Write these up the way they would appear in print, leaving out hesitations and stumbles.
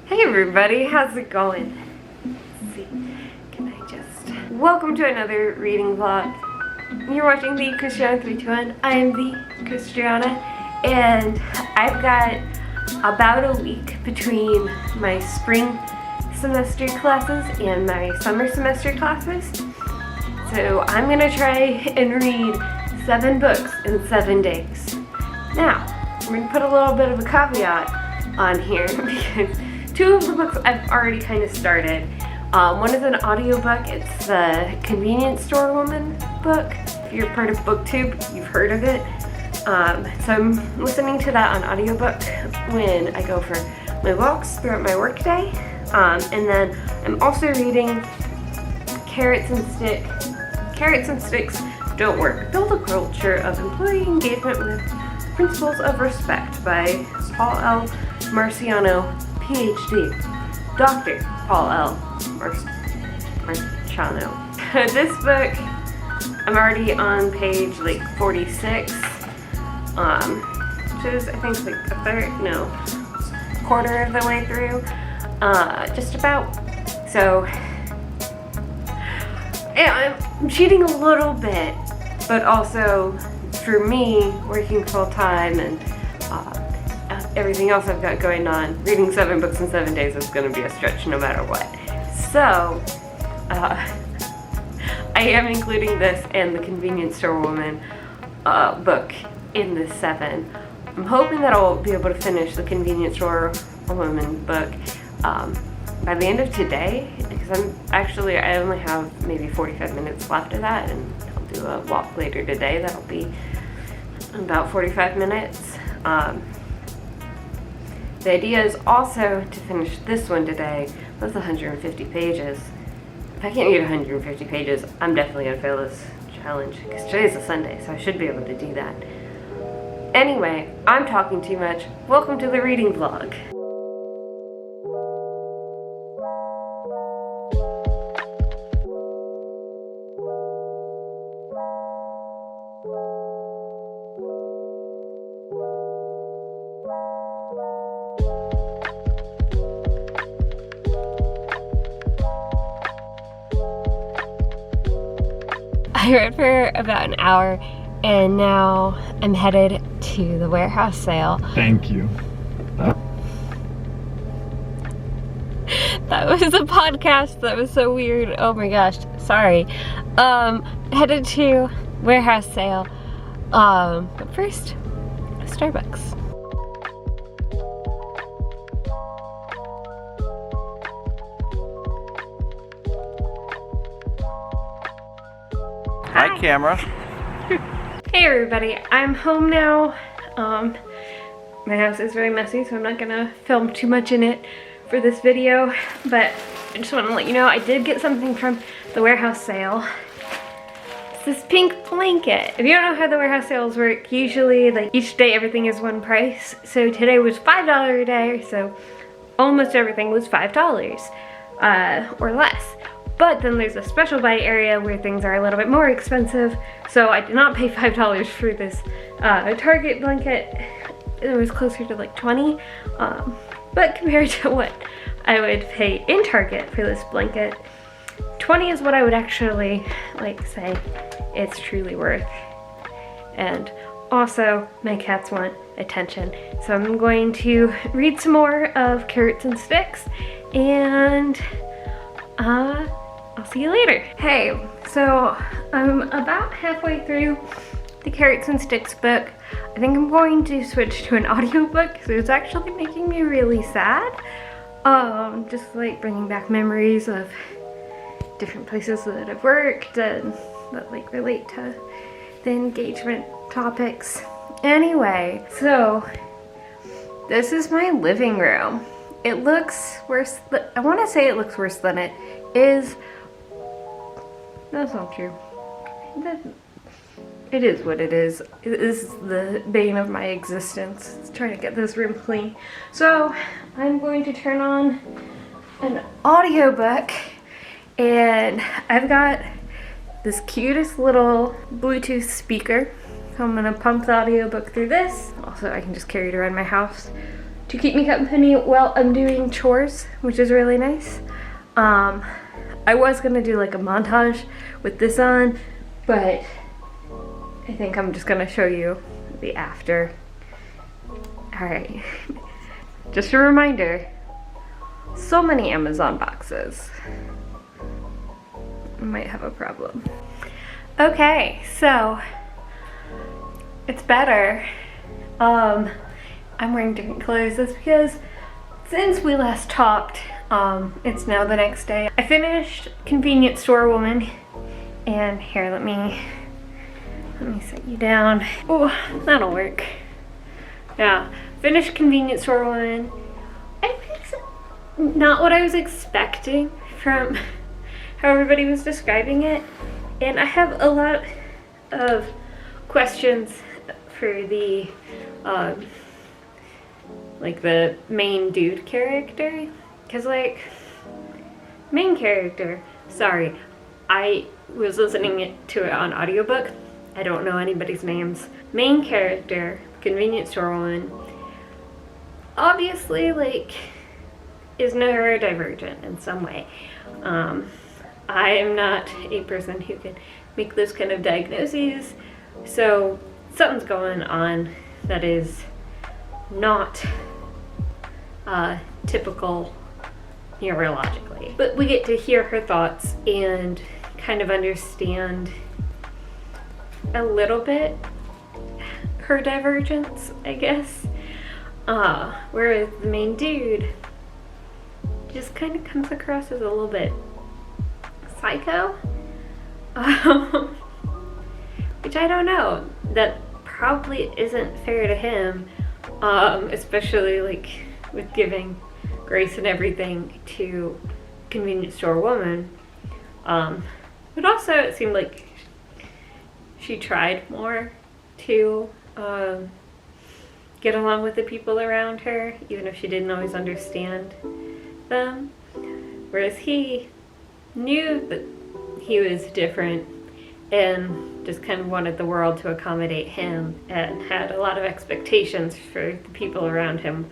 Hey everybody, how's it going? Let's see, can I just... Welcome to another reading vlog. You're watching the Christiana 321. I am the Christiana, and I've got about a week between my spring semester classes and my summer semester classes. So I'm gonna try and read 7 books in 7 days. Now, I'm gonna put a little bit of a caveat on here because 2 of the books I've already kind of started. One is an audiobook. It's the Convenience Store Woman book. If you're part of BookTube, you've heard of it. So I'm listening to that on audiobook when I go for my walks throughout my workday. And then I'm also reading Carrots and Sticks Don't Work. Build a Culture of Employee Engagement with Principles of Respect by Paul L. Marciano, PhD. Dr. Paul L. Marciano. This book, I'm already on page like 46, which is I think like quarter of the way through, just about. So, yeah, I'm cheating a little bit, but also for me, working full time and everything else I've got going on, reading 7 books in 7 days is going to be a stretch no matter what. So, I am including this and the Convenience Store Woman book in this 7. I'm hoping that I'll be able to finish the Convenience Store Woman book by the end of today, because I only have maybe 45 minutes left of that, and I'll do a walk later today that'll be about 45 minutes. The idea is also to finish this one today. That's 150 pages. If I can't read 150 pages, I'm definitely gonna fail this challenge, because today's a Sunday, so I should be able to do that. Anyway, I'm talking too much. Welcome to the reading vlog. I read for about an hour, and now I'm headed to the warehouse sale. Thank you. That was a podcast. That was so weird. Oh my gosh. Sorry. Headed to warehouse sale. But first, Starbucks. Hi, camera. Hey everybody, I'm home now. My house is very messy, so I'm not gonna film too much in it for this video, but I just want to let you know I did get something from the warehouse sale. It's this pink blanket. If you don't know how the warehouse sales work, usually like each day everything is one price. So today was $5 a day, so almost everything was $5 or less. But then there's a special buy area where things are a little bit more expensive. So I did not pay $5 for this Target blanket. It was closer to like 20. But compared to what I would pay in Target for this blanket, 20 is what I would actually like say it's truly worth. And also my cats want attention. So I'm going to read some more of Carrots and Sticks, and I'll see you later. Hey, so I'm about halfway through the Carrots and Sticks book. I think I'm going to switch to an audiobook because it's actually making me really sad. Just like bringing back memories of different places that I've worked and that like relate to the engagement topics. Anyway, so this is my living room. It looks worse. I want to say it looks worse than it is. That's not true. It is what it is. It is the bane of my existence. It's trying to get this room clean. So I'm going to turn on an audiobook, and I've got this cutest little Bluetooth speaker. So I'm gonna pump the audiobook through this. Also, I can just carry it around my house to keep me company while I'm doing chores, which is really nice. I was gonna do like a montage with this on, but I think I'm just gonna show you the after. Alright, just a reminder, so many Amazon boxes. I might have a problem. Okay, so it's better. I'm wearing different clothes. That's because since we last talked, it's now the next day. I finished Convenience Store Woman, and here, let me set you down. Oh, that'll work. Yeah, finished Convenience Store Woman. It's not what I was expecting from how everybody was describing it, and I have a lot of questions for the like the main dude character, because like main character, sorry, I was listening to it on audiobook, I don't know anybody's names. Main character, Convenience Store Woman, obviously like is neurodivergent in some way. I am not a person who can make those kind of diagnoses, so something's going on that is not typical neurologically. But we get to hear her thoughts and kind of understand a little bit her divergence, I guess. Whereas the main dude just kind of comes across as a little bit psycho, which I don't know, that probably isn't fair to him, especially like with giving Grace and everything to Convenience Store Woman. But also it seemed like she tried more to get along with the people around her, even if she didn't always understand them. Whereas he knew that he was different and just kind of wanted the world to accommodate him and had a lot of expectations for the people around him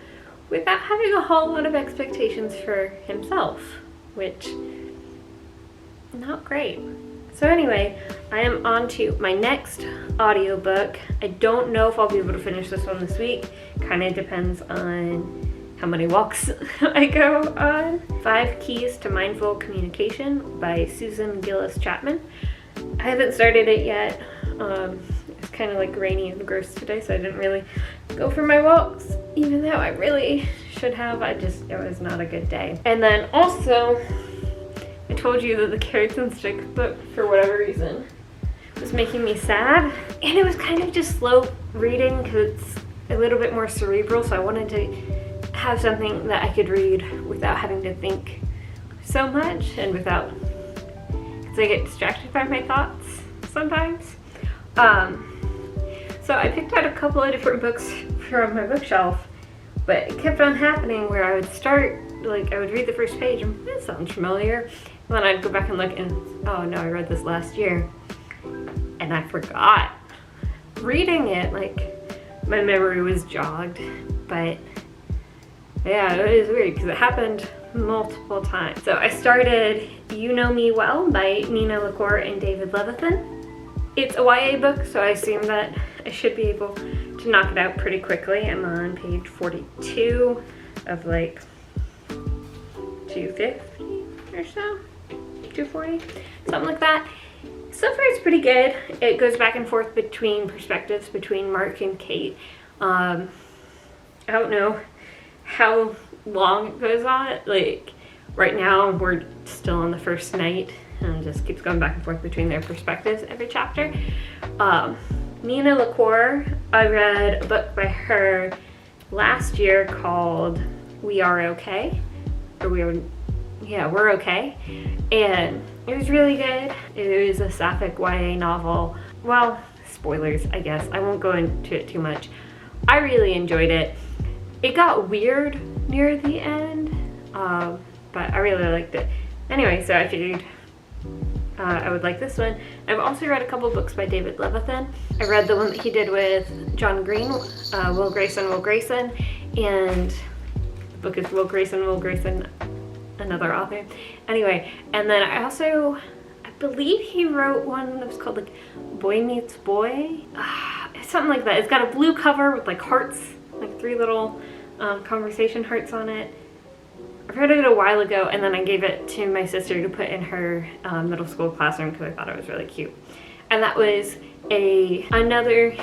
without having a whole lot of expectations for himself, which, not great. So anyway, I am on to my next audiobook. I don't know if I'll be able to finish this one this week. Kind of depends on how many walks I go on. 5 Keys to Mindful Communication by Susan Gillis Chapman. I haven't started it yet. It's kind of like rainy and gross today, so I didn't really go for my walks, even though I really should have. It was not a good day. And then also, I told you that the Carrots and Sticks book, for whatever reason, was making me sad. And it was kind of just slow reading because it's a little bit more cerebral, so I wanted to have something that I could read without having to think so much and without, because I get distracted by my thoughts sometimes. So I picked out a couple of different books from my bookshelf, but it kept on happening where I would start, like I would read the first page and this sounds familiar, and then I'd go back and look and, oh no, I read this last year, and I forgot. Reading it, like, my memory was jogged, but yeah, it was weird because it happened multiple times. So I started You Know Me Well by Nina LaCour and David Levithan. It's a YA book, so I assume that I should be able to knock it out pretty quickly. I'm on page 42 of like 250 or so, 240, something like that. So far it's pretty good. It goes back and forth between perspectives between Mark and Kate. I don't know how long it goes on. Like right now we're still on the first night and it just keeps going back and forth between their perspectives every chapter. Nina LaCour, I read a book by her last year called We Are Okay, or We're Okay, and it was really good. It was a sapphic YA novel. Well, spoilers, I guess. I won't go into it too much. I really enjoyed it. It got weird near the end, but I really liked it. Anyway, so I figured I would like this one. I've also read a couple books by David Levithan. I read the one that he did with John Green, Will Grayson, and the book is Will Grayson, another author. Anyway, and then I believe he wrote one that was called like Boy Meets Boy, something like that. It's got a blue cover with like hearts, like 3 little conversation hearts on it. I read it a while ago, and then I gave it to my sister to put in her middle school classroom because I thought it was really cute. And that was another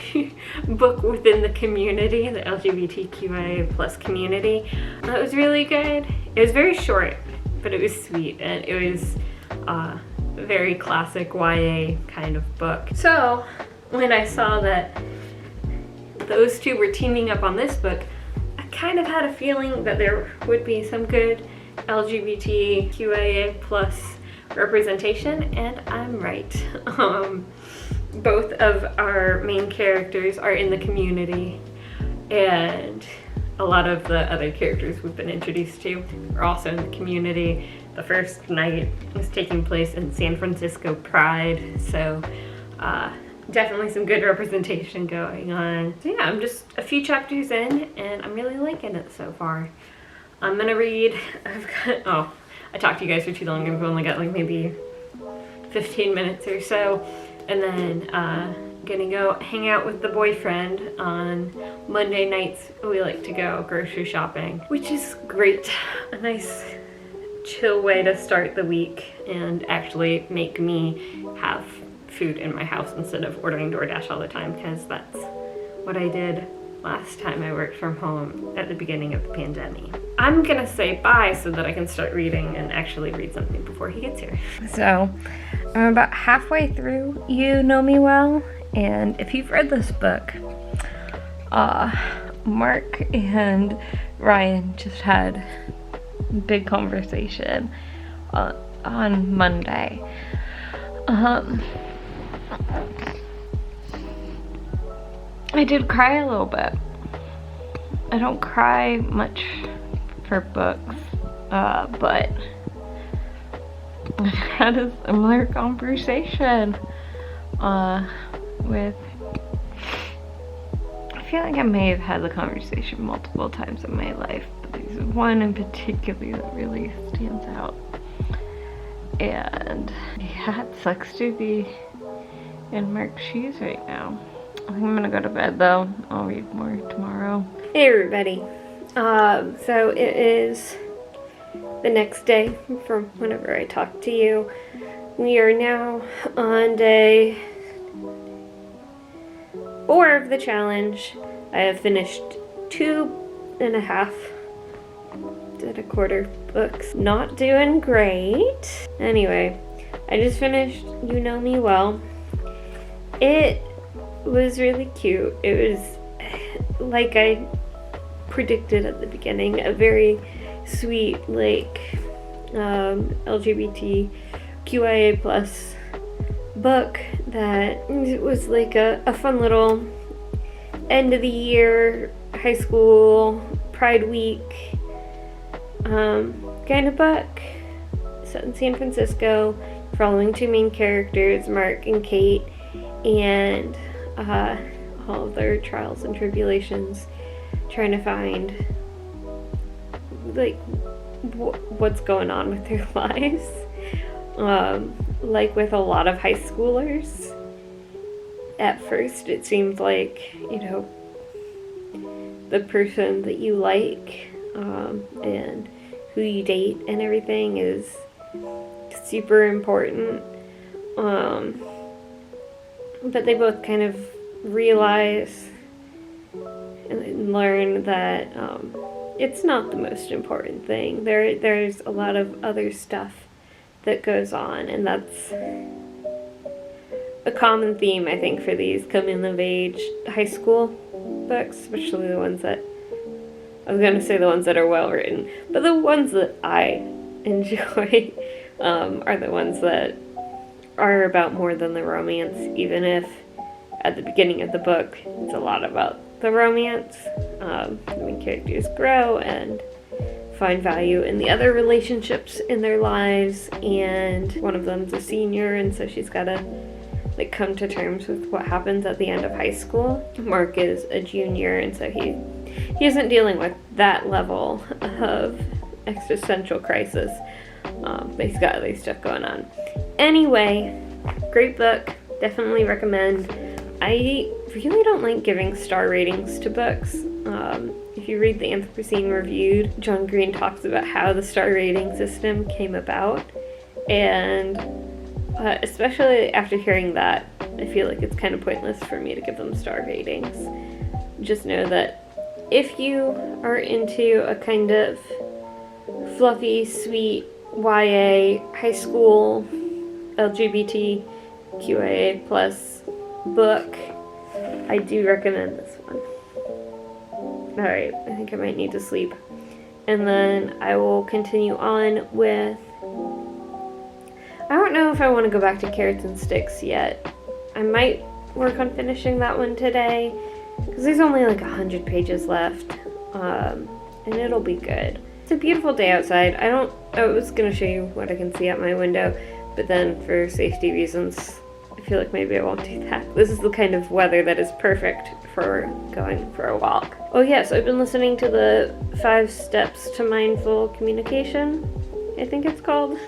book within the community, the LGBTQIA plus community. It was really good. It was very short, but it was sweet, and it was a very classic YA kind of book. So when I saw that those two were teaming up on this book, I kind of had a feeling that there would be some good LGBTQIA plus representation, and I'm right. Both of our main characters are in the community, and a lot of the other characters we've been introduced to are also in the community. The first night was taking place in San Francisco Pride, so definitely some good representation going on. So yeah, I'm just a few chapters in, and I'm really liking it so far. I'm gonna read, I talked to you guys for too long. I've only got like maybe 15 minutes or so. And then gonna go hang out with the boyfriend on Monday nights. We like to go grocery shopping, which is great. A nice chill way to start the week and actually make me have food in my house instead of ordering DoorDash all the time, because that's what I did last time I worked from home at the beginning of the pandemic. I'm gonna say bye so that I can start reading and actually read something before he gets here. So I'm about halfway through You Know Me Well, and if you've read this book, Mark and Ryan just had a big conversation on Monday. I did cry a little bit. I don't cry much for books, but I had a similar conversation with, I feel like I may have had the conversation multiple times in my life, but there's one in particular that really stands out. And yeah, it sucks to be in Mark's shoes right now. I think I'm gonna go to bed though. I'll read more tomorrow. Hey everybody. So it is the next day from whenever I talked to you. We are now on day 4 of the challenge. I have finished 2.5 books. Not doing great. Anyway, I just finished You Know Me Well. It was really cute. It was like I predicted at the beginning, a very sweet, like LGBTQIA plus book that it was like a fun little end of the year high school Pride Week kind of book, set in San Francisco, following 2 main characters, Mark and Kate, and all of their trials and tribulations, trying to find like what's going on with their lives. Like with a lot of high schoolers, at first it seems like, you know, the person that you like and who you date and everything is super important. But they both kind of realize and learn that it's not the most important thing. There's a lot of other stuff that goes on, and that's a common theme, I think, for these coming-of-age high school books, especially the ones that, I was going to say the ones that are well-written, but the ones that I enjoy are the ones that are about more than the romance, even if at the beginning of the book it's a lot about the romance. The main characters grow and find value in the other relationships in their lives, and one of them's a senior, and so she's got to like come to terms with what happens at the end of high school. Mark is a junior, and so he he isn't dealing with that level of existential crisis, but he's got other stuff going on. Anyway, great book, definitely recommend. I really don't like giving star ratings to books. If you read the Anthropocene Reviewed, John Green talks about how the star rating system came about, and especially after hearing that, I feel like it's kind of pointless for me to give them star ratings. Just know that if you are into a kind of fluffy, sweet YA, high school, LGBTQIA plus book, I do recommend this one. Alright, I think I might need to sleep. And then I will continue on with... I don't know if I want to go back to Carrots and Sticks yet. I might work on finishing that one today, because there's only like 100 pages left, and it'll be good. It's a beautiful day outside. I was going to show you what I can see out my window, but then for safety reasons, I feel like maybe I won't do that. This is the kind of weather that is perfect for going for a walk. Oh yes, I've been listening to the 5 Steps to Mindful Communication, I think it's called.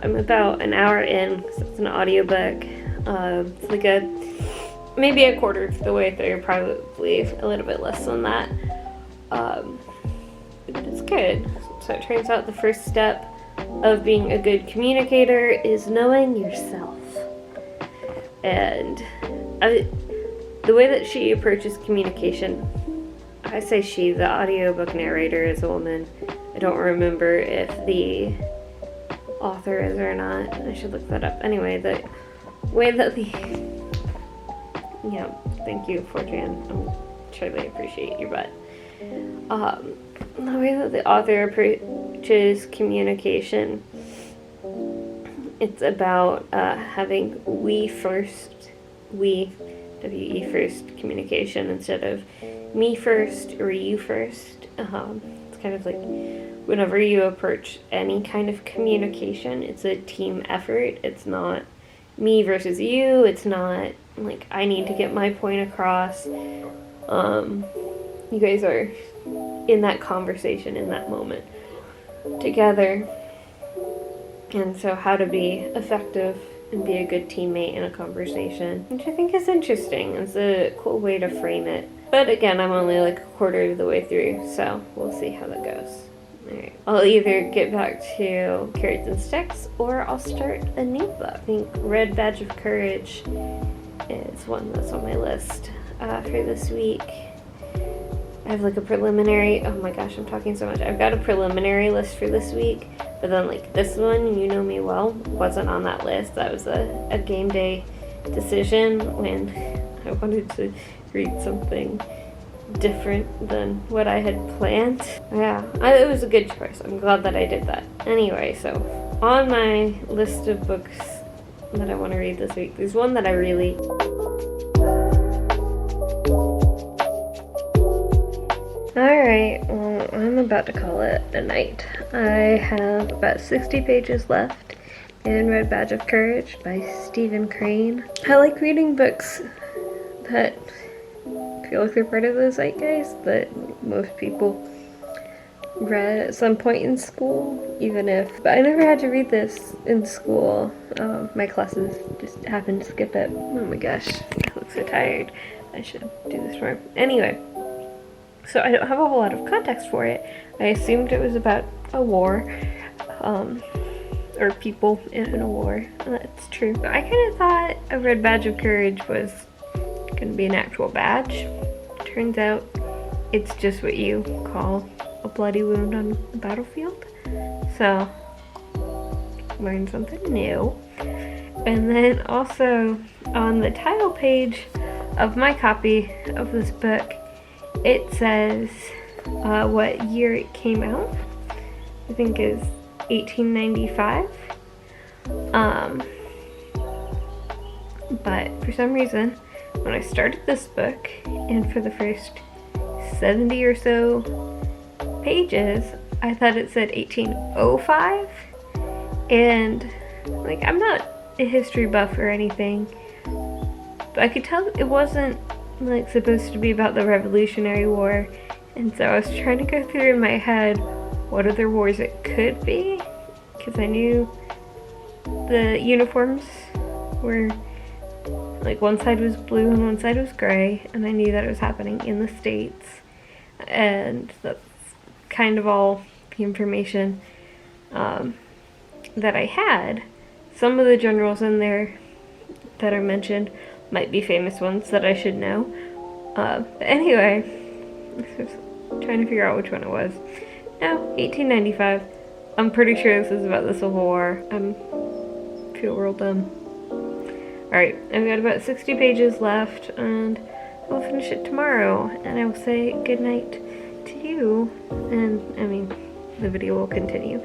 I'm about an hour in, because it's an audiobook. It's like maybe a quarter of the way through, probably a little bit less than that. But it's good. So it turns out the first step of being a good communicator is knowing yourself. And the way that she approaches communication, I say she, the audiobook narrator is a woman. I don't remember if the author is or not. I should look that up. Anyway, the way that yeah, thank you, Fortran. I'm truly appreciate your butt. The way that the author approaches communication, it's about having we first communication instead of me first or you first. It's kind of like whenever you approach any kind of communication, it's a team effort. It's not me versus you. It's not like I need to get my point across. You guys are in that conversation in that moment together. And so how to be effective and be a good teammate in a conversation, which I think is interesting. It's a cool way to frame it. But again, I'm only like a quarter of the way through, so we'll see how that goes. Alright, I'll either get back to Carrots and Sticks or I'll start a new book. I think Red Badge of Courage is one that's on my list for this week. I have like a preliminary, oh my gosh, I'm talking so much. I've got a preliminary list for this week, but then like this one, You Know Me Well, wasn't on that list. That was a game day decision when I wanted to read something different than what I had planned. Yeah, it was a good choice. I'm glad that I did that. Anyway, so on my list of books that I want to read this week, there's one that I really... Alright, well, I'm about to call it a night. I have about 60 pages left in Red Badge of Courage by Stephen Crane. I like reading books that feel like they're part of the zeitgeist that most people read at some point in school, even if... But I never had to read this in school. My classes just happened to skip it. Oh my gosh, I look so tired. I should do this more. Anyway. So I don't have a whole lot of context for it. I assumed it was about a war, or people in a war. That's true. But I kind of thought a Red Badge of Courage was going to be an actual badge. Turns out it's just what you call a bloody wound on the battlefield. So, learn something new. And then also on the title page of my copy of this book, it says what year it came out. I think is 1895. But for some reason, when I started this book, and for the first 70 or so pages, I thought it said 1805. And like, I'm not a history buff or anything, but I could tell it wasn't like supposed to be about the Revolutionary War, and so I was trying to go through in my head what other wars it could be, because I knew the uniforms were like one side was blue and one side was gray, and I knew that it was happening in the States, and that's kind of all the information that I had. Some of the generals in there that are mentioned might be famous ones that I should know. But anyway, I was trying to figure out which one it was. No, 1895. I'm pretty sure this is about the Civil War. I feel real dumb. Alright, I've got about 60 pages left, and I'll finish it tomorrow, and I will say goodnight to you. And, I mean, the video will continue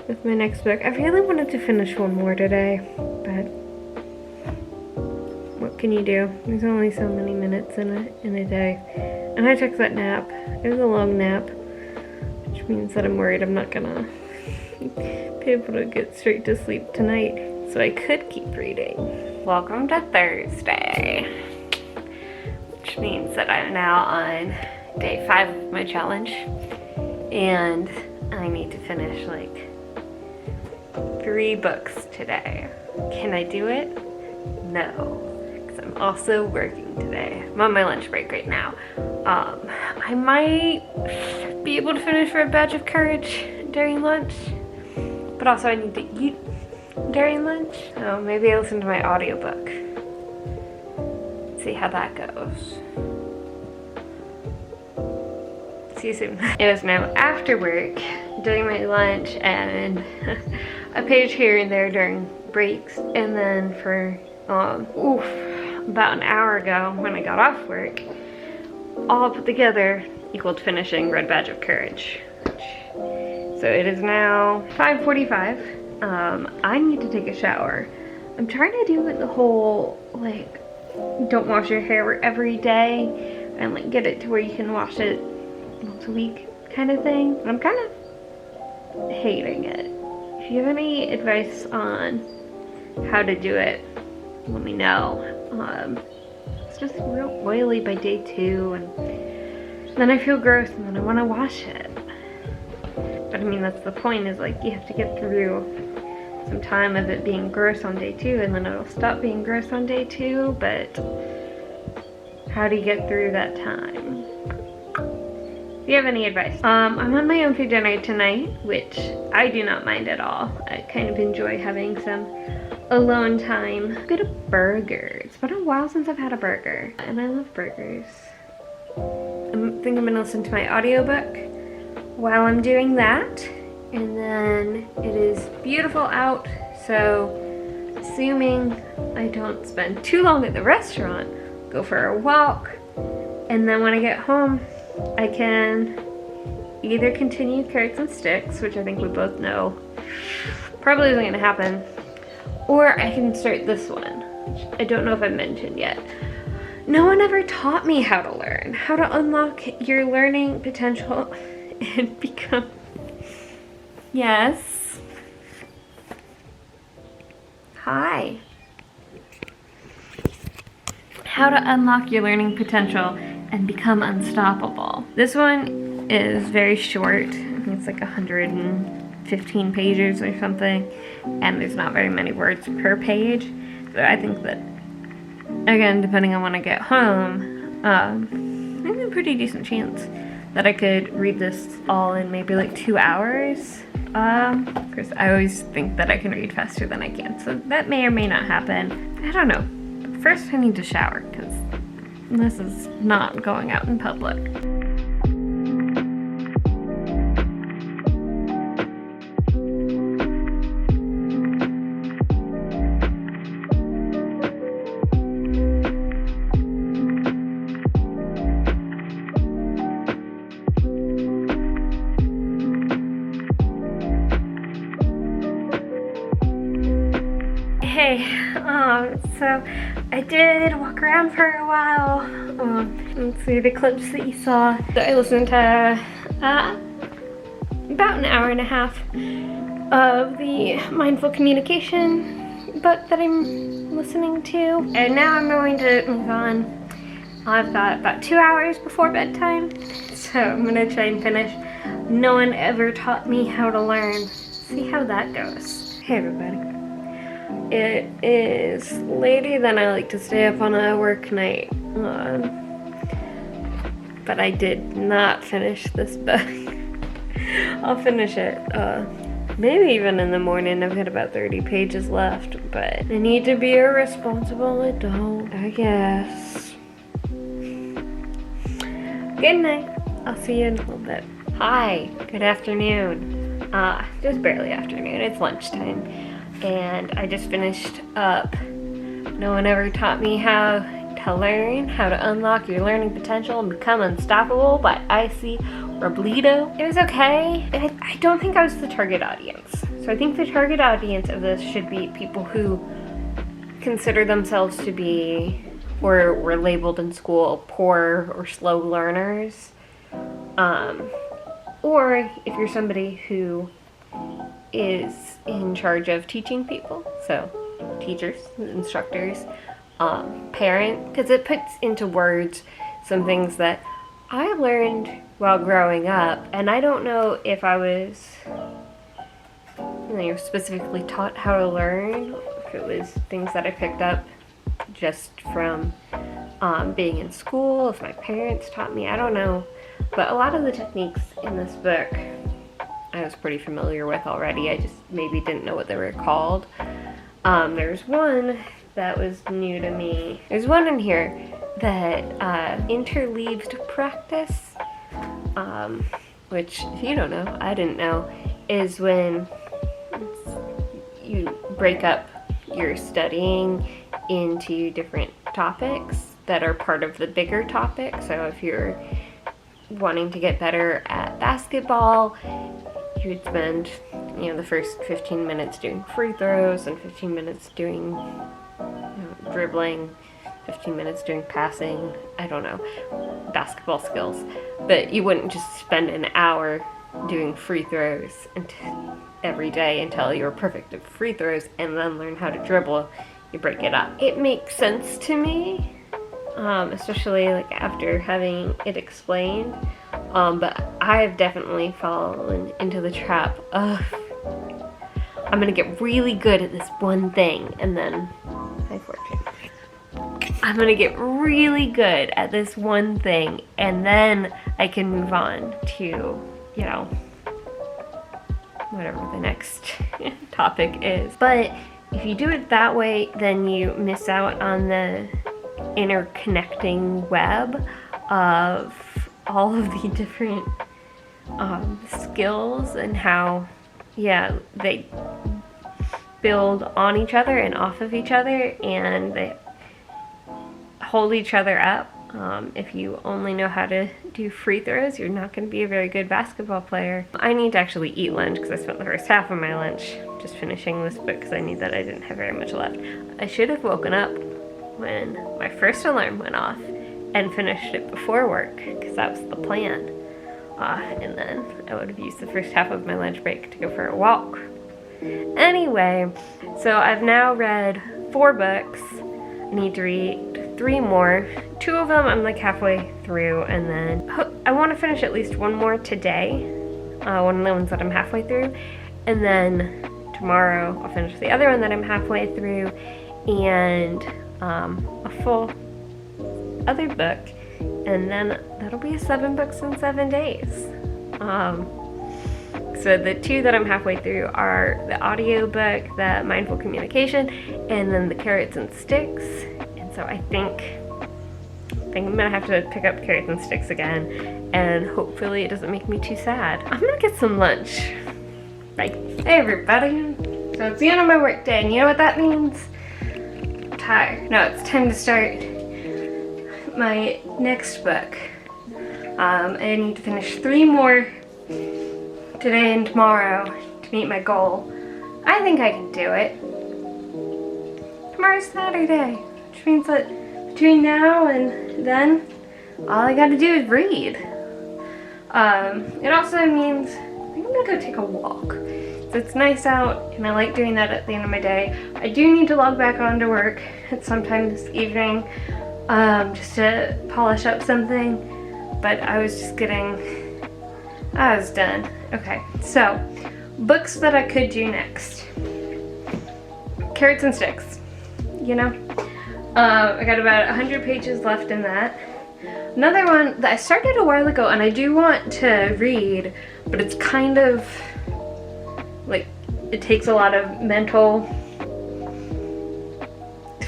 with my next book. I really wanted to finish one more today, but what can you do? There's only so many minutes in a day. And I took that nap. It was a long nap, which means that I'm worried I'm not gonna be able to get straight to sleep tonight, so I could keep reading. Welcome to Thursday, which means that I'm now on day 5 of my challenge, and I need to finish like 3 books today. Can I do it? No, because I'm also working today. I'm on my lunch break right now. I might be able to finish Red Badge of Courage during lunch, but also I need to eat during lunch. So maybe I'll listen to my audiobook. See how that goes. See you soon. It was now after work, during my lunch, and a page here and there during breaks, and then for about an hour ago when I got off work, all put together equaled finishing Red Badge of Courage. So it is now 5:45. I need to take a shower. I'm trying to do it the whole, like, don't wash your hair every day and like get it to where you can wash it once a week kind of thing. But I'm kind of hating it. If you have any advice on how to do it, let me know. It's just real oily by day 2, and then I feel gross, and then I want to wash it. But I mean, that's the point, is like you have to get through some time of it being gross on day 2, and then it'll stop being gross on day 2, but how do you get through that time? Do you have any advice? I'm on my own for dinner tonight, which I do not mind at all. I kind of enjoy having some alone time. Good at burgers. It's been a while since I've had a burger, and I love burgers. I think I'm gonna listen to my audiobook while I'm doing that. And then it is beautiful out, so assuming I don't spend too long at the restaurant, go for a walk, and then when I get home, I can either continue Carrots and Sticks, which I think we both know probably isn't gonna happen, or I can start this one, which I don't know if I've mentioned yet. No one ever taught me how to learn, how to unlock your learning potential and become... Yes. Hi. How to unlock your learning potential and become unstoppable. This one is very short. I think it's like 115 pages or something, and there's not very many words per page. So I think that, again, depending on when I get home, there's a pretty decent chance that I could read this all in maybe like 2 hours. Of course, I always think that I can read faster than I can, so that may or may not happen. I don't know. But first I need to shower, because this is not going out in public. Hey, so I did walk around for a while. Let's see the clips that you saw. So I listened to about an hour and a half of the Mindful Communication book that I'm listening to. And now I'm going to move on I've got about 2 hours before bedtime, so I'm gonna try and finish No One Ever Taught Me How to Learn. See how that goes. Hey everybody. It is later than I like to stay up on a work night, but I did not finish this book. I'll finish it maybe even in the morning. I've got about 30 pages left, but I need to be a responsible adult, I guess. Good night. I'll see you in a little bit. Hi, good afternoon. Just barely afternoon, it's lunchtime. And I just finished up No One Ever Taught Me How to Learn, How to Unlock Your Learning Potential and Become Unstoppable by Icy Robledo. It was okay. I don't think I was the target audience. So I think the target audience of this should be people who consider themselves to be, or were labeled in school, poor or slow learners. Or if you're somebody who is in charge of teaching people, so teachers, instructors, parent, because it puts into words some things that I learned while growing up, and I don't know if I was, specifically taught how to learn, if it was things that I picked up just from being in school, if my parents taught me, I don't know. But a lot of the techniques in this book I was pretty familiar with already. I just maybe didn't know what they were called. There's one that was new to me. There's one in here that interleaved practice, which, if you don't know, I didn't know, is when you break up your studying into different topics that are part of the bigger topic. So if you're wanting to get better at basketball, you would spend, the first 15 minutes doing free throws and 15 minutes doing dribbling, 15 minutes doing passing, I don't know, basketball skills. But you wouldn't just spend an hour doing free throws every day until you're perfect at free throws and then learn how to dribble. You break it up. It makes sense to me. Especially after having it explained, but I've definitely fallen into the trap of I'm gonna get really good at this one thing, and then I'm gonna get really good at this one thing, and then I can move on to whatever the next topic is. But if you do it that way, then you miss out on the interconnecting web of all of the different skills and how they build on each other and off of each other, and they hold each other up. If you only know how to do free throws, you're not going to be a very good basketball player. I need to actually eat lunch because I spent the first half of my lunch just finishing this book because I knew that I didn't have very much left. I should have woken up when my first alarm went off and finished it before work, because that was the plan. And then I would have used the first half of my lunch break to go for a walk. Anyway, so I've now read 4 books. I need to read 3 more. 2 of them I'm halfway through, and then I want to finish at least 1 more today. One of the ones that I'm halfway through. And then tomorrow I'll finish the other one that I'm halfway through, and a full other book, and then that'll be 7 books in 7 days. So the 2 that I'm halfway through are the audio book, the Mindful Communication, and then the Carrots and Sticks. And so I think I'm gonna have to pick up Carrots and Sticks again, and hopefully it doesn't make me too sad. I'm gonna get some lunch. Bye. Hey everybody. So it's the end of my work day, and you know what that means? I'm tired. No, it's time to start my next book. I need to finish 3 more today and tomorrow to meet my goal. I think I can do it. Tomorrow's Saturday, which means that between now and then, all I gotta do is read. It also means I think I'm gonna go take a walk. So it's nice out, and I like doing that at the end of my day. I do need to log back on to work at sometime this evening, just to polish up something, but I was done. Okay, so books that I could do next. Carrots and Sticks, you know? I got about 100 pages left in that. Another one that I started a while ago and I do want to read, but it's kind of like, it takes a lot of mental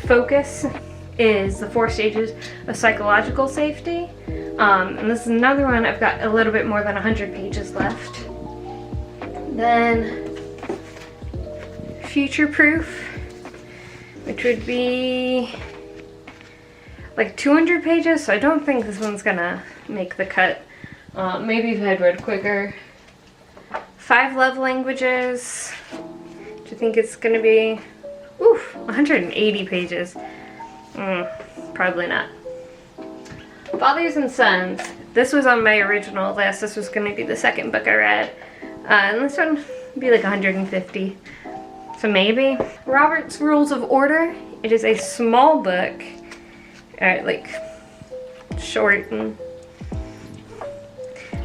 focus, is The 4 Stages of Psychological Safety. And this is another one, I've got a little bit more than 100 pages left. Then Future Proof, which would be like 200 pages, so I don't think this one's gonna make the cut. Maybe if I'd read quicker. 5 Love Languages, which I think it's gonna be, 180 pages. Probably not. Fathers and Sons, this was on my original list. This was gonna be the second book I read. And this one would be like 150. So maybe. Robert's Rules of Order, it is a small book. Like short, and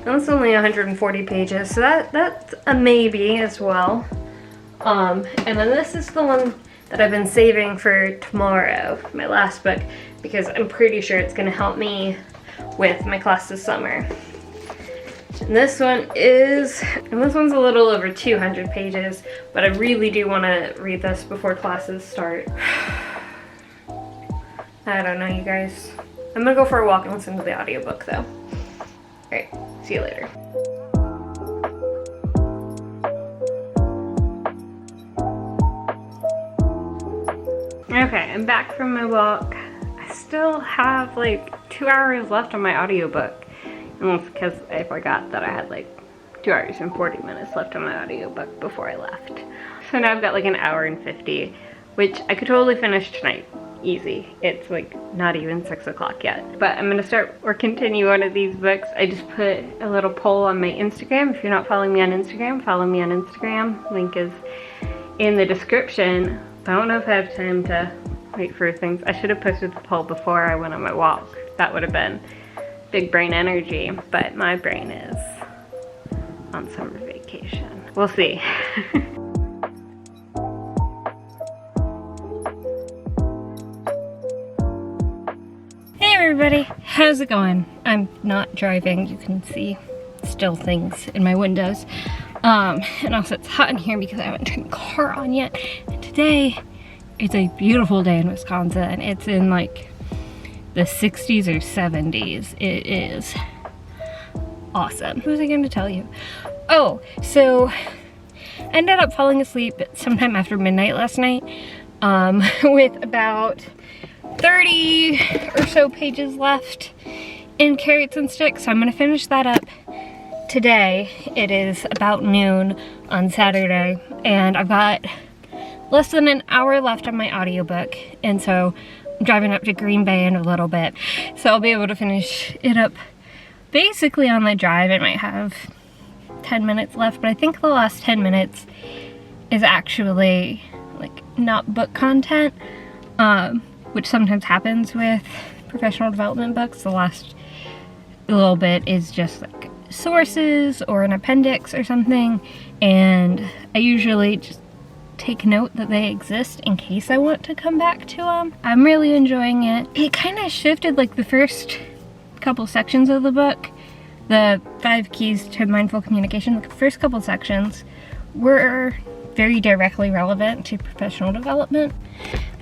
it's only 140 pages, so that's a maybe as well. And then this is the one that I've been saving for tomorrow, my last book, because I'm pretty sure it's going to help me with my class this summer. And this one's a little over 200 pages, but I really do want to read this before classes start. I don't know, you guys. I'm gonna go for a walk and listen to the audiobook though. Alright, see you later. Okay, I'm back from my walk. I still have like 2 hours left on my audiobook. And that's because I forgot that I had like 2 hours and 40 minutes left on my audiobook before I left. So now I've got like an hour and 50, which I could totally finish tonight. Easy. It's like not even 6 o'clock yet. But I'm gonna start or continue one of these books. I just put a little poll on my Instagram. If you're not following me on Instagram, follow me on Instagram. Link is in the description. I don't know if I have time to wait for things. I should have posted the poll before I went on my walk. That would have been big brain energy, but my brain is on summer vacation. We'll see. Everybody, how's it going? I'm not driving. You can see still things in my windows. And also it's hot in here because I haven't turned the car on yet. And today, it's a beautiful day in Wisconsin. It's in like the 60s or 70s. It is awesome. What was I going to tell you? Oh, so I ended up falling asleep sometime after midnight last night with about 30 or so pages left in Carrots and Sticks, so I'm gonna finish that up today. It is about noon on Saturday, and I've got less than an hour left on my audiobook, and so I'm driving up to Green Bay in a little bit, so I'll be able to finish it up basically on the drive. I might have 10 minutes left, but I think the last 10 minutes is actually like not book content, which sometimes happens with professional development books. The last little bit is just like sources or an appendix or something, and I usually just take note that they exist in case I want to come back to them. I'm really enjoying it. It kind of shifted like the first couple sections of the book, the 5 keys to mindful communication. The first couple sections were very directly relevant to professional development.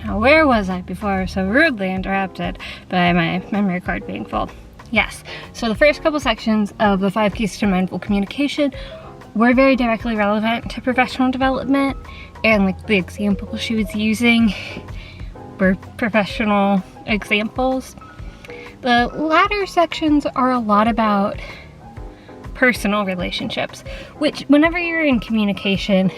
Now, where was I before I was so rudely interrupted by my memory card being full? Yes, so the first couple sections of the 5 keys to mindful communication were very directly relevant to professional development, and like the examples she was using were professional examples. The latter sections are a lot about personal relationships, which whenever you're in communication,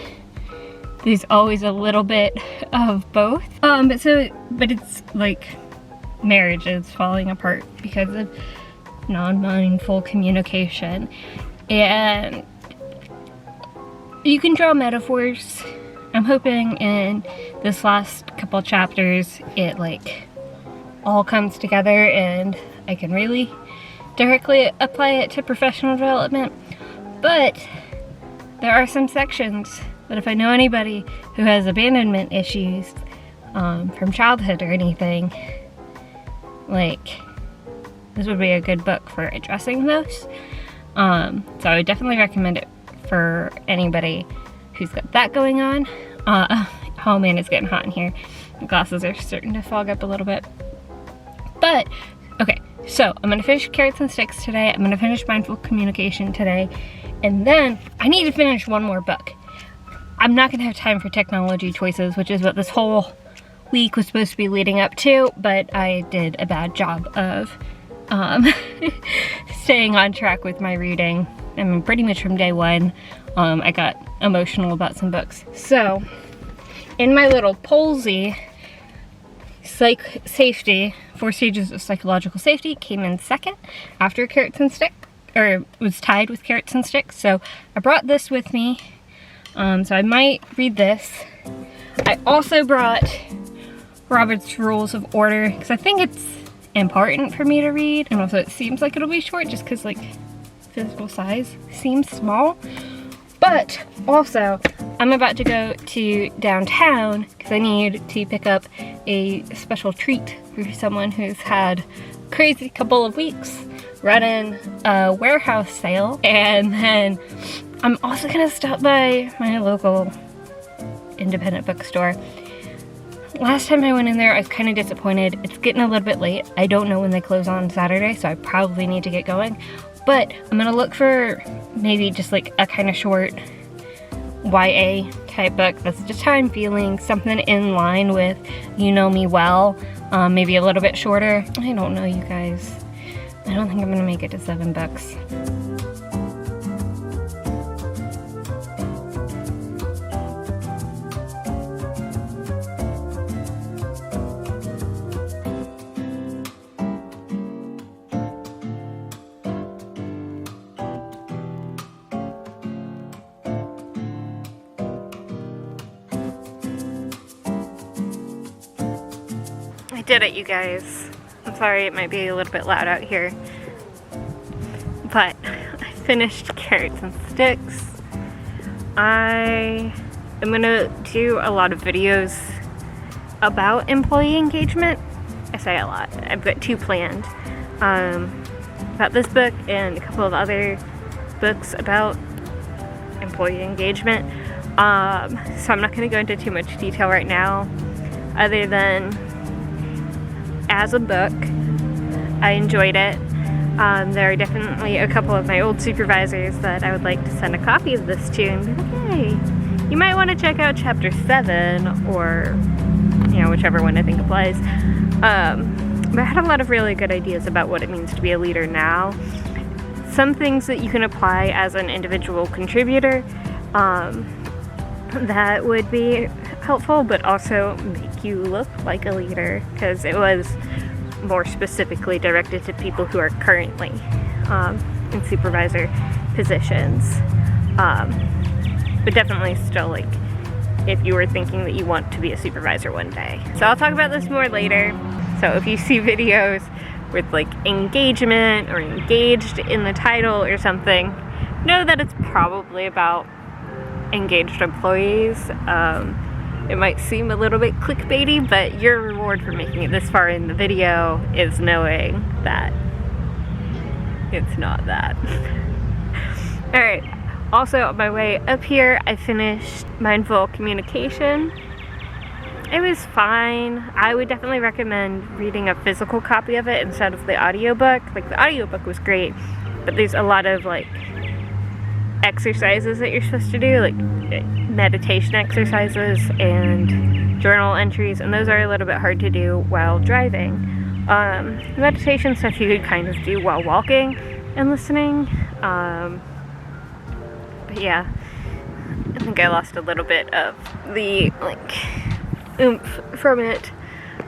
there's always a little bit of both. But it's like marriages falling apart because of non-mindful communication. And you can draw metaphors. I'm hoping in this last couple chapters it like all comes together and I can really directly apply it to professional development. But there are some sections that if I know anybody who has abandonment issues from childhood or anything, like, this would be a good book for addressing those. So I would definitely recommend it for anybody who's got that going on. Oh man, it's getting hot in here. My glasses are starting to fog up a little bit. But, okay, so I'm gonna finish Carrots and Sticks today. I'm gonna finish Mindful Communication today. And then I need to finish one more book. I'm not gonna have time for Technology Choices, which is what this whole week was supposed to be leading up to, but I did a bad job of staying on track with my reading. I mean, pretty much from day one, I got emotional about some books. So, in my little Polsey, Safety, 4 Stages of Psychological Safety, came in second after Carrots and Sticks, or was tied with Carrots and Sticks. So I brought this with me, so I might read this. I also brought Robert's Rules of Order, because I think it's important for me to read, and also it seems like it'll be short just because, like, physical size seems small. But also, I'm about to go to downtown because I need to pick up a special treat for someone who's had a crazy couple of weeks running a warehouse sale. And then I'm also gonna stop by my local independent bookstore. Last time I went in there, I was kind of disappointed. It's getting a little bit late. I don't know when they close on Saturday, so I probably need to get going. But I'm gonna look for maybe just like a kind of short YA type book that's just how I'm feeling, something in line with You Know Me Well, maybe a little bit shorter. I don't know, you guys. I don't think I'm gonna make it to 7 books. I did it, you guys. I'm sorry it might be a little bit loud out here, but I finished Carrots and Sticks. I am gonna do a lot of videos about employee engagement. I say a lot. I've got 2 planned. About this book and a couple of other books about employee engagement. So I'm not gonna go into too much detail right now, other than as a book, I enjoyed it. There are definitely a couple of my old supervisors that I would like to send a copy of this to and be like, hey, you might want to check out chapter 7, or, you know, whichever one I think applies. But I had a lot of really good ideas about what it means to be a leader now. Some things that you can apply as an individual contributor that would be helpful, but also make you look like a leader, because it was more specifically directed to people who are currently in supervisor positions. But definitely still, like, if you were thinking that you want to be a supervisor one day. So I'll talk about this more later. So if you see videos with like engagement or engaged in the title or something, know that it's probably about engaged employees. It might seem a little bit clickbaity, but your reward for making it this far in the video is knowing that it's not that. Alright, also on my way up here, I finished Mindful Communication. It was fine. I would definitely recommend reading a physical copy of it instead of the audiobook. Like, the audiobook was great, but there's a lot of like exercises that you're supposed to do, like meditation exercises and journal entries, and those are a little bit hard to do while driving. Meditation stuff you could kind of do while walking and listening. But yeah, I think I lost a little bit of the like oomph from it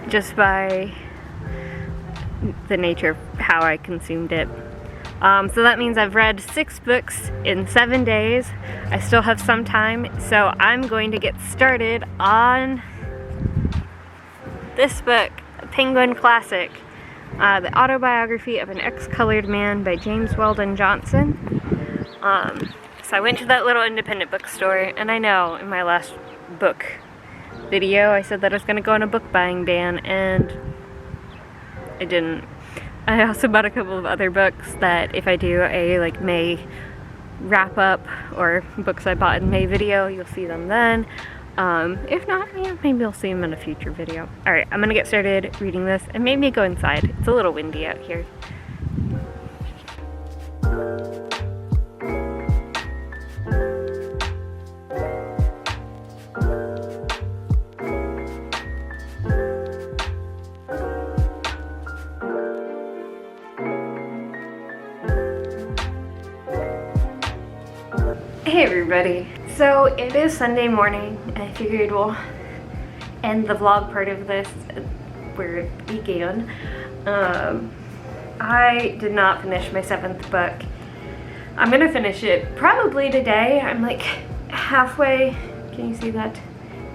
just by the nature of how I consumed it. So that means I've read 6 books in 7 days. I still have some time, so I'm going to get started on this book, Penguin Classic, The Autobiography of an Ex-Colored Man by James Weldon Johnson. So I went to that little independent bookstore, and I know in my last book video I said that I was going to go on a book buying ban, and I didn't. I also bought a couple of other books that if I do a like May wrap up or books I bought in May video, you'll see them then. If not, yeah, maybe you'll see them in a future video. Alright, I'm gonna get started reading this and maybe go inside. It's a little windy out here. Hey everybody, so it is Sunday morning, and I figured we'll end the vlog part of this where it began. I did not finish my 7th book. I'm gonna finish it probably today. I'm like halfway, can you see that?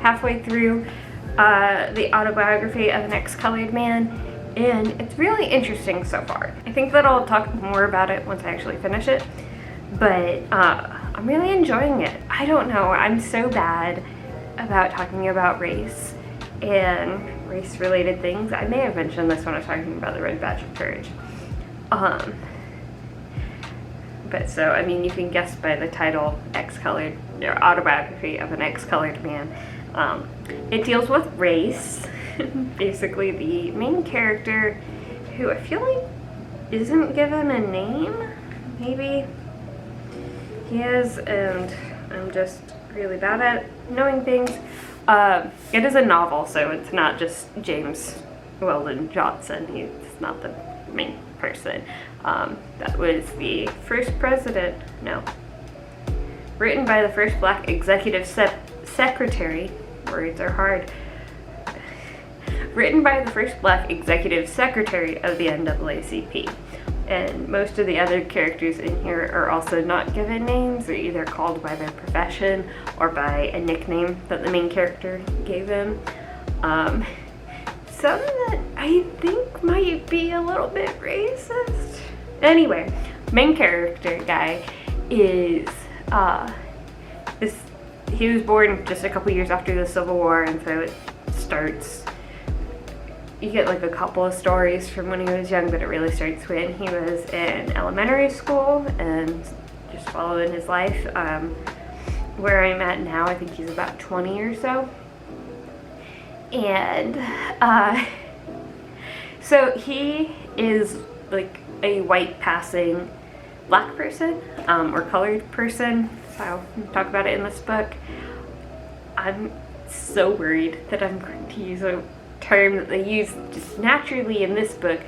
Halfway through The Autobiography of an Ex-Colored Man, and it's really interesting so far. I think that I'll talk more about it once I actually finish it, but I'm really enjoying it. I don't know, I'm so bad about talking about race and race-related things. I may have mentioned this when I was talking about the Red Badge of Courage. But so, I mean, you can guess by the title, Ex-Colored, or Autobiography of an Ex-Colored Man. It deals with race. Basically, the main character, who I feel like isn't given a name, maybe? He is, and I'm just really bad at knowing things. It is a novel, so it's not just James Weldon Johnson. He's not the main person. That was the first president, no. Written by the first black executive secretary, words are hard. Written by the first black executive secretary of the NAACP. And most of the other characters in here are also not given names. They're either called by their profession or by a nickname that the main character gave him. Some that I think might be a little bit racist. Anyway, main character guy is, he was born just a couple years after the Civil War, and so it starts, you get like a couple of stories from when he was young, but it really starts when he was in elementary school and just following his life. Where I'm at now, I think he's about 20 or so. And so he is like a white passing black person, or colored person. So I'll talk about it in this book. I'm so worried that I'm going to use a term that they use just naturally in this book,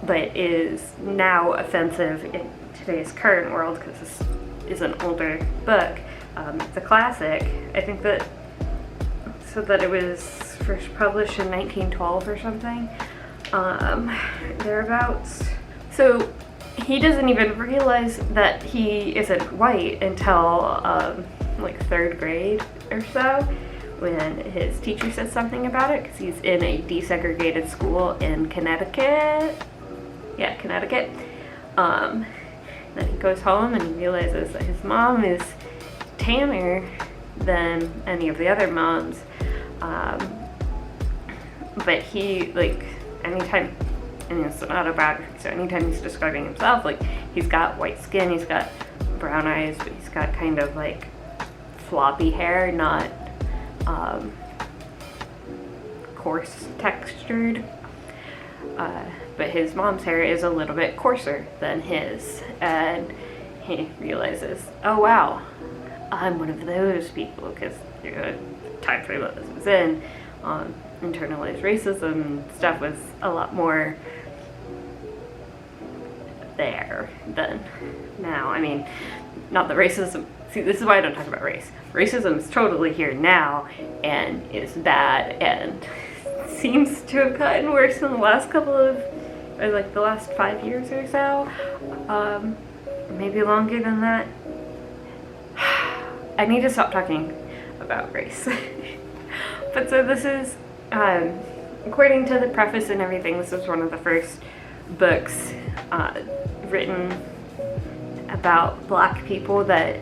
but is now offensive in today's current world because this is an older book. It's a classic. I think that said that it was first published in 1912 or something, thereabouts. So he doesn't even realize that he isn't white until like 3rd grade or so, when his teacher says something about it, because he's in a desegregated school in Connecticut. Yeah, Connecticut. Then he goes home and he realizes that his mom is tanner than any of the other moms. But he, like, anytime, and it's an autobiography, so anytime he's describing himself, like, he's got white skin, he's got brown eyes, but he's got kind of like floppy hair, not coarse textured, but his mom's hair is a little bit coarser than his, and he realizes, oh wow, I'm one of those people, because the time frame that this was in, internalized racism and stuff was a lot more there than now. I mean, not that racism, see, this is why I don't talk about race. Racism is totally here now and is bad and seems to have gotten worse in the last couple of, or like the last 5 years or so, maybe longer than that. I need to stop talking about race. But so this is according to the preface and everything, this was one of the first books written about Black people that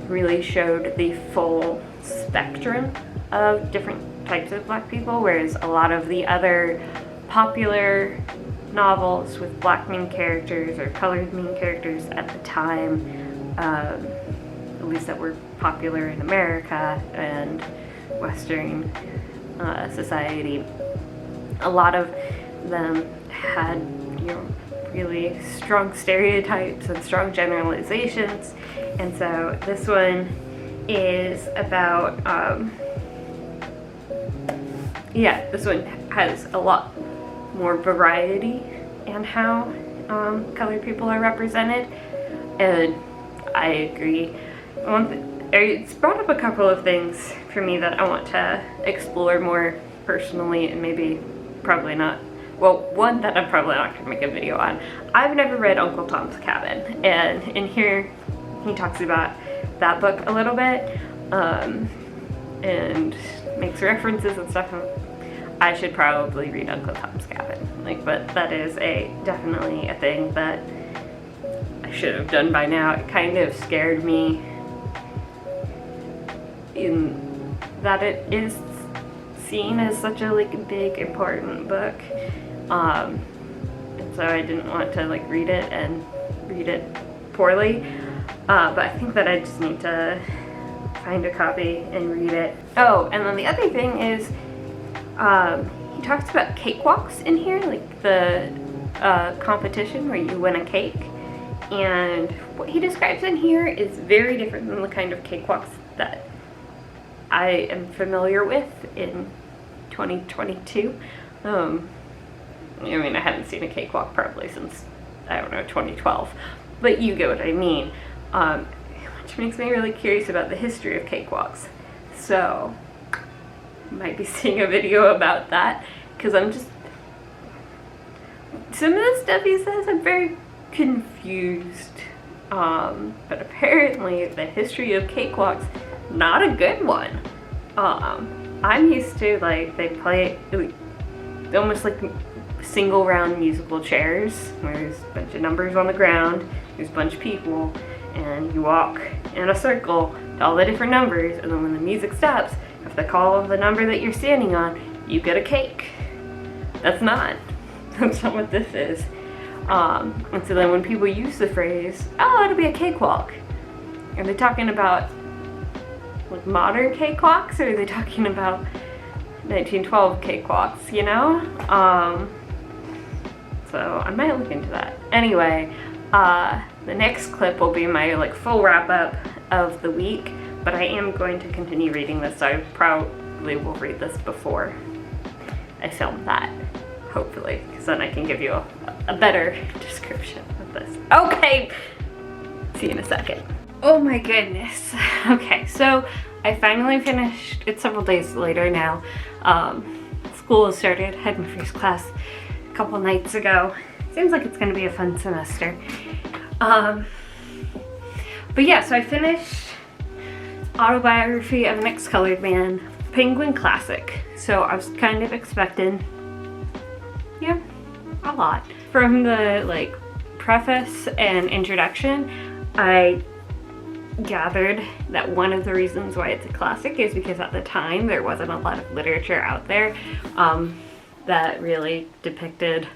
really showed the full spectrum of different types of Black people, whereas a lot of the other popular novels with Black main characters or colored main characters at the time, at least that were popular in America and Western society, a lot of them had, you know, really strong stereotypes and strong generalizations. And so this one is about, this one has a lot more variety in how colored people are represented, and I agree. It's brought up a couple of things for me that I want to explore more personally, and maybe probably not. Well, one that I'm probably not going to make a video on. I've never read Uncle Tom's Cabin, and in here he talks about that book a little bit, and makes references and stuff. I should probably read Uncle Tom's Cabin, but that is definitely a thing that I should have done by now. It kind of scared me in that it is seen as such a big important book, and so I didn't want to read it and read it poorly, but I think that I just need to find a copy and read it. Oh, and then the other thing is he talks about cakewalks in here, the competition where you win a cake, and what he describes in here is very different than the kind of cakewalks that I am familiar with in 2022. I mean, I haven't seen a cakewalk probably since, I don't know, 2012, but you get what I mean, which makes me really curious about the history of cakewalks. So might be seeing a video about that, because some of the stuff he says I'm very confused, but apparently the history of cakewalks, not a good one. I'm used to they play almost single round musical chairs where there's a bunch of numbers on the ground, there's a bunch of people, and you walk in a circle to all the different numbers, and then when the music stops, if they call the number that you're standing on, you get a cake. That's not what this is. And so then when people use the phrase, oh, it'll be a cakewalk, are they talking about modern cakewalks, or are they talking about 1912 cakewalks, you know? So I might look into that. Anyway, the next clip will be my full wrap up of the week, but I am going to continue reading this, so I probably will read this before I film that, hopefully, because then I can give you a better description of this. Okay, see you in a second. Oh my goodness. Okay, so I finally finished. It's several days later now. School has started. Had my first class a couple nights ago. Seems like it's gonna be a fun semester. But yeah, so I finished Autobiography of an Ex-Colored Man, Penguin Classic. So I was kind of expecting, yeah, a lot. From the preface and introduction, I gathered that one of the reasons why it's a classic is because at the time there wasn't a lot of literature out there that really depicted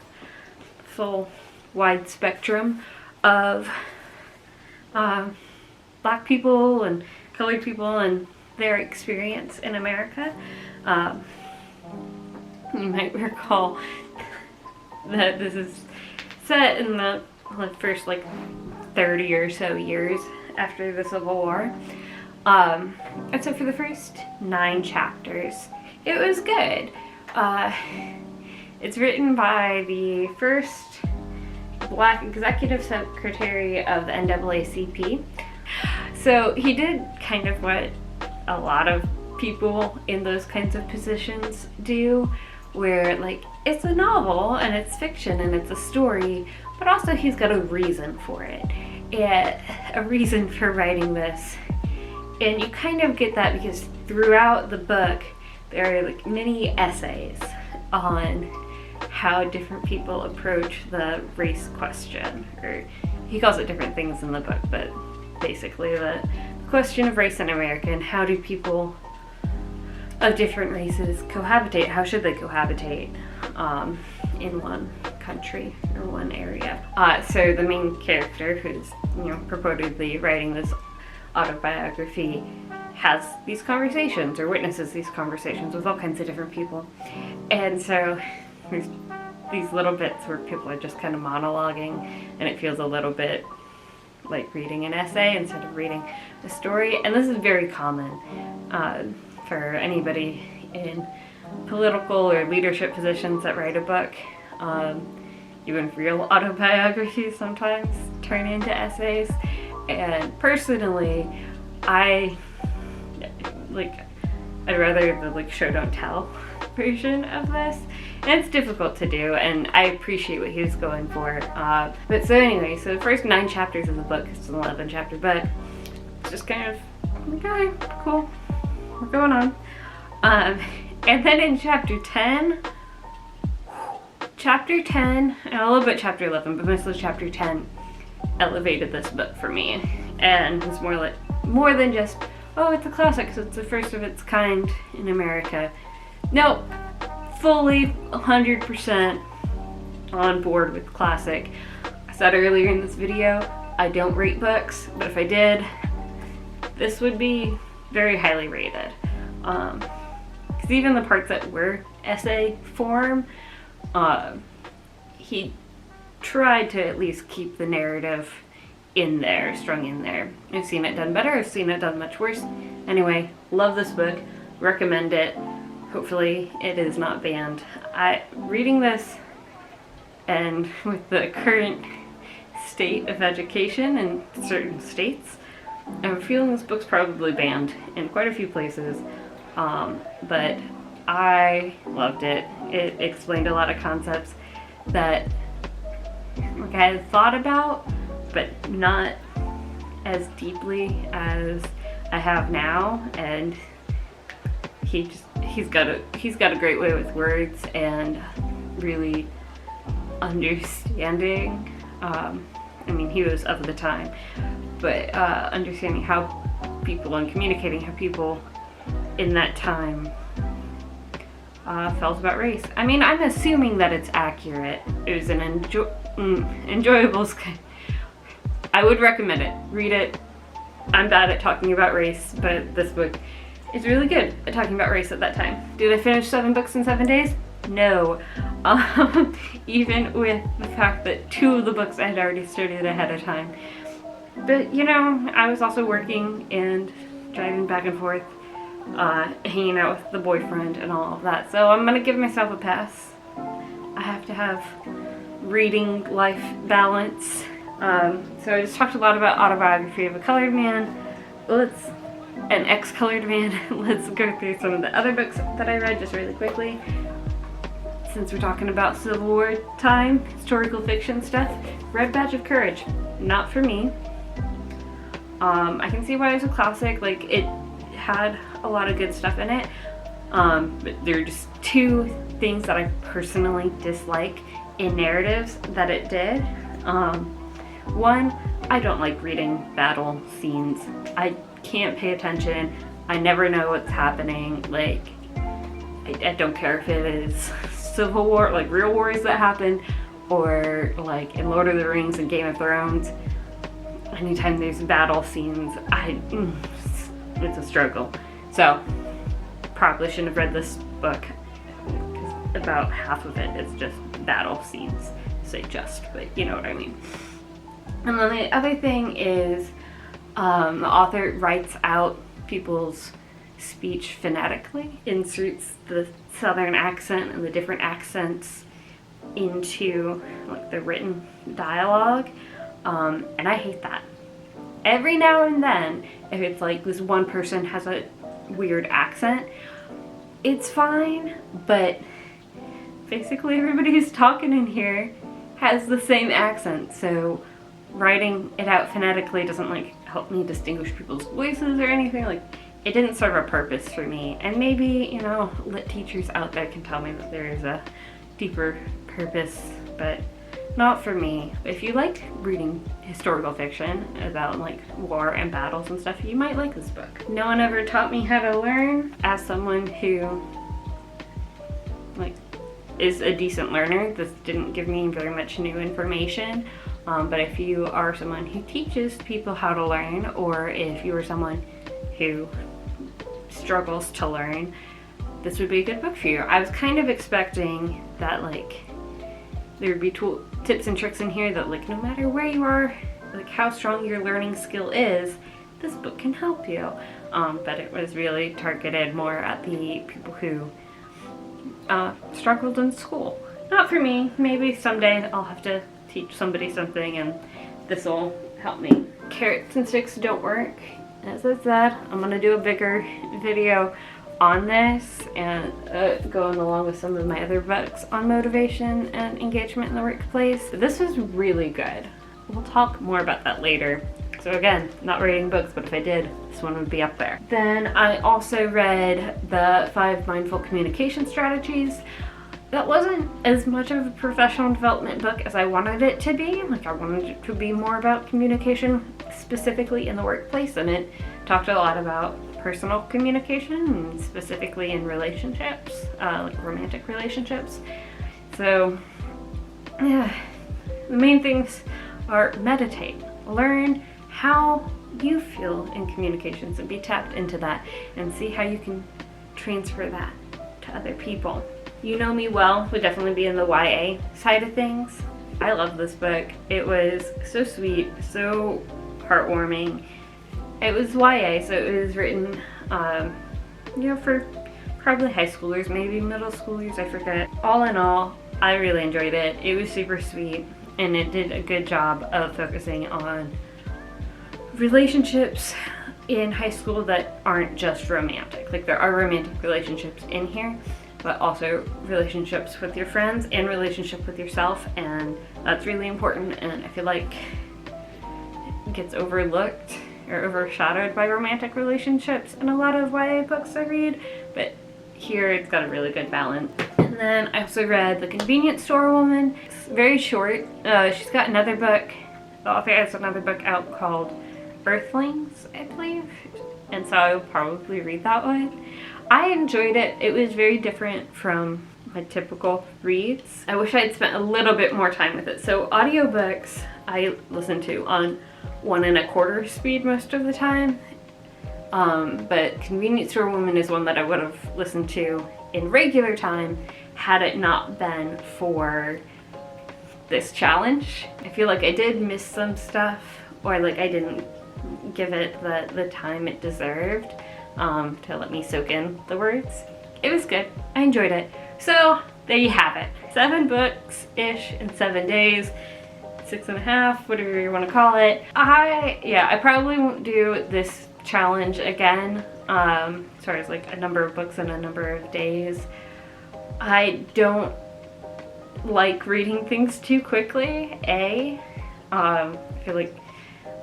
full wide spectrum of Black people and colored people and their experience in America. You might recall that this is set in the first 30 or so years after the Civil War. And so for the first 9 chapters, it was good. It's written by the first Black executive secretary of the NAACP. So he did kind of what a lot of people in those kinds of positions do, where it's a novel and it's fiction and it's a story, but also he's got a reason for it, a reason for writing this. And you kind of get that because throughout the book there are many essays on how different people approach the race question, or he calls it different things in the book, but basically the question of race in America, and how do people of different races cohabitate? How should they cohabitate in one country or one area? So the main character, who's purportedly writing this autobiography, has these conversations or witnesses these conversations with all kinds of different people, and so there's these little bits where people are just kind of monologuing, and it feels a little bit like reading an essay instead of reading a story. And this is very common for anybody in political or leadership positions that write a book. Even real autobiographies sometimes turn into essays. And personally, I'd rather the show don't tell version of this. And it's difficult to do, and I appreciate what he was going for. But so anyway, so the first 9 chapters of the book, it's an 11 chapter book, it's just kind of, okay, cool, we're going on. And then in chapter 10, and a little bit chapter 11, but mostly chapter 10 elevated this book for me. And it's more than just, oh, it's a classic, so it's the first of its kind in America. No, fully 100% on board with classic. I said earlier in this video, I don't rate books, but if I did, this would be very highly rated. Because even the parts that were essay form, he tried to at least keep the narrative in there, strung in there. I've seen it done better, I've seen it done much worse. Anyway, love this book, recommend it. Hopefully it is not banned. Reading this, and with the current state of education in certain states, I'm feeling this book's probably banned in quite a few places. But I loved it. It explained a lot of concepts that I had thought about, but not as deeply as I have now. And he's got a great way with words and really understanding. I mean, he was of the time, but understanding how people and communicating how people in that time felt about race. I mean, I'm assuming that it's accurate. It was an enjoyable. I would recommend it. Read it. I'm bad at talking about race, but this book is really good at talking about race at that time. Did I finish 7 books in 7 days? No. Even with the fact that 2 of the books I had already started ahead of time. But I was also working and driving back and forth, hanging out with the boyfriend and all of that. So I'm gonna give myself a pass. I have to have reading life balance. So I just talked a lot about Autobiography of a Colored Man. An ex-colored man. Let's go through some of the other books that I read just really quickly. Since we're talking about Civil War time, historical fiction stuff, Red Badge of Courage, not for me. I can see why it's a classic. It had a lot of good stuff in it, but there are just 2 things that I personally dislike in narratives that it did. One, I don't like reading battle scenes. I can't pay attention. I never know what's happening. I don't care if it is Civil War, real wars that happen, or in Lord of the Rings and Game of Thrones. Anytime there's battle scenes, it's a struggle. So, probably shouldn't have read this book, because about half of it is just battle scenes. I say just, but you know what I mean. And then the other thing is, the author writes out people's speech phonetically, inserts the southern accent and the different accents into the written dialogue, and I hate that. Every now and then, if it's this one person has a weird accent, it's fine, but basically everybody who's talking in here has the same accent, so writing it out phonetically doesn't help me distinguish people's voices or anything. it didn't serve a purpose for me. And maybe, you know, lit teachers out there can tell me that there is a deeper purpose, but not for me. If you like reading historical fiction about like war and battles and stuff, you might like this book. No one ever taught me how to learn. As someone who like is a decent learner, this didn't give me very much new information. But if you are someone who teaches people how to learn, or if you are someone who struggles to learn, this would be a good book for you. I was kind of expecting that like there would be tips and tricks in here that like no matter where you are, like how strong your learning skill is, this book can help you. But it was really targeted more at the people who struggled in school. Not for me. Maybe someday I'll have to teach somebody something and this will help me. Carrots and sticks don't work. As I said, I'm gonna do a bigger video on this and going along with some of my other books on motivation and engagement in the workplace. This was really good. We'll talk more about that later. So again, not reading books, but if I did, this one would be up there. Then I also read the 5 Mindful Communication Strategies. That wasn't as much of a professional development book as I wanted it to be. Like I wanted it to be more about communication specifically in the workplace, and it talked a lot about personal communication, and specifically in relationships, like romantic relationships. So yeah, the main things are meditate, learn how you feel in communications and be tapped into that and see how you can transfer that to other people. You Know Me Well would definitely be in the YA side of things. I love this book. It was so sweet, so heartwarming. It was YA, so it was written, you know, for probably high schoolers, maybe middle schoolers, I forget. All in all, I really enjoyed it. It was super sweet, and it did a good job of focusing on relationships in high school that aren't just romantic. Like there are romantic relationships in here, but also relationships with your friends and relationship with yourself, and that's really important, and I feel like it gets overlooked or overshadowed by romantic relationships in a lot of YA books I read, but here it's got a really good balance. And then I also read The Convenience Store Woman. It's very short. She's got another book, the author has another book out called Earthlings, I believe, and so I'll probably read that one. I enjoyed it. It was very different from my typical reads. I wish I'd spent a little bit more time with it. So audiobooks I listen to on 1 1/4 speed most of the time, but Convenience Store Woman is one that I would have listened to in regular time had it not been for this challenge. I feel like I did miss some stuff, or like I didn't give it the time it deserved to let me soak in the words. It was good. I enjoyed it. So there you have it. 7 books-ish in 7 days. 6.5, whatever you want to call it. I probably won't do this challenge again, as far as like a number of books in a number of days. I don't like reading things too quickly, I feel like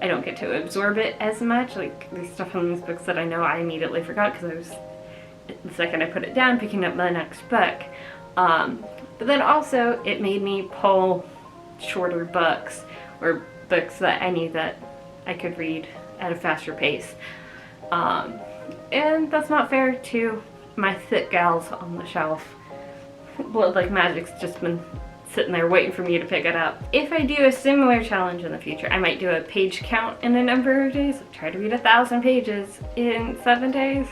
I don't get to absorb it as much. Like there's stuff in these books that I know I immediately forgot because I was, the second I put it down, picking up the next book. But then also it made me pull shorter books, or books that I knew that I could read at a faster pace. And that's not fair to my thick gals on the shelf. Blood Like Magic's just been sitting there waiting for me to pick it up. If I do a similar challenge in the future, I might do a page count in a number of days. Try to read 1,000 pages in 7 days.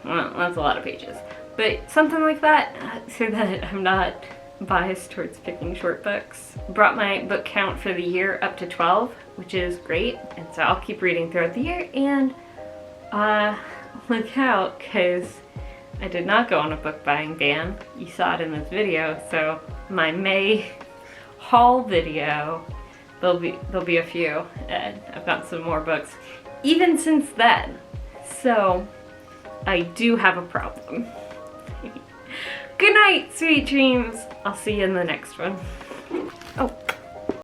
Well, that's a lot of pages. But something like that, so that I'm not biased towards picking short books. Brought my book count for the year up to 12, which is great. And so I'll keep reading throughout the year, and look out, because I did not go on a book buying ban. You saw it in this video, so my May haul video, there'll be a few, and I've got some more books even since then. So I do have a problem. Good night, sweet dreams. I'll see you in the next one. Oh.